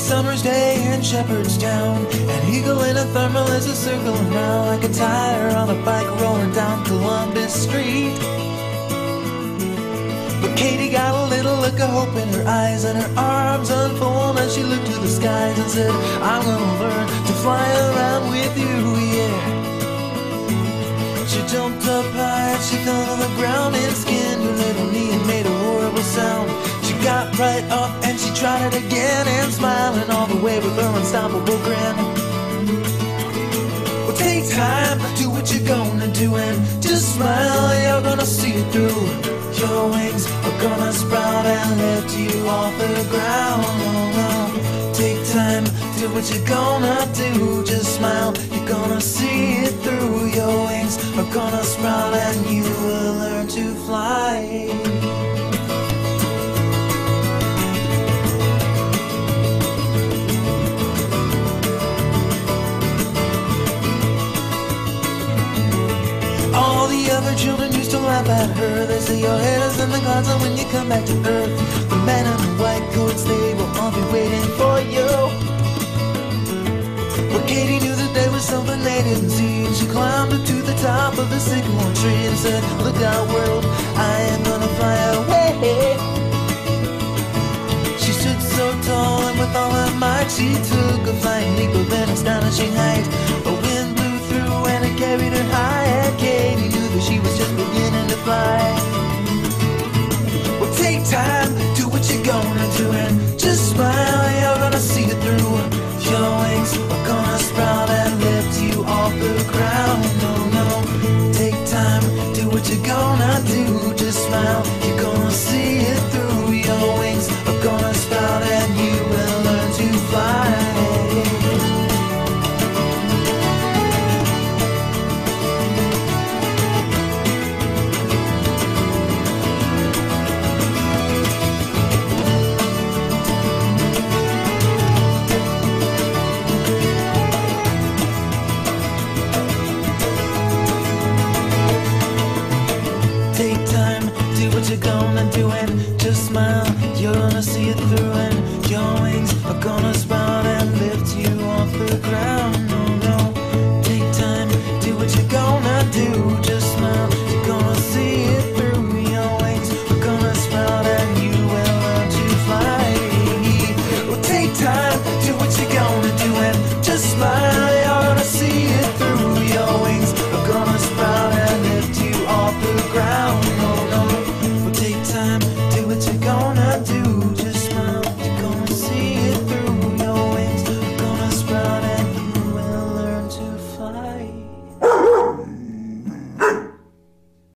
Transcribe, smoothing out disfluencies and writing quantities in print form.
summer's day in Shepherdstown. An eagle in a thermal is a circling round like a tire on a bike rolling down Columbus Street. But Katie got a little look of hope in her eyes, and her arms unfolded as she looked to the skies and said, I'm gonna learn to fly around with you, yeah. She jumped up high and she fell on the ground and skinned her little knee and made a horrible sound. She got right up and she tried it again, and smiling all the way with her unstoppable grin. Well, take time, do what you're gonna do, and just smile, you're gonna see it through. Your wings are gonna sprout and lift you off the ground. Take time, do what you're gonna do, just smile, you're gonna see it through. Your wings are gonna sprout and you will learn to fly. All the other children used to laugh at her. They say your head is in the clouds, and when you come back to earth, the men in the white coats, they will all be waiting for you. But Katie knew that there was something they didn't see, and she climbed up to the top of the sycamore tree and said, look out world, I am gonna fly away. She stood so tall, and with all her might she took a flying leap of an astonishing height. A wind blew through and it carried her high, and Katie knew that she was just beginning to fly. Well, take time, do what you're gonna do, and just smile, you're gonna see it through. Your wings are gonna sprout and lift you off the ground. No, no, take time, do what you're gonna do, just smile, you're gonna see it through. Your wings are gonna sprout and you will learn to fly. Take time, do what you're gonna do, and just smile, you're gonna see it through.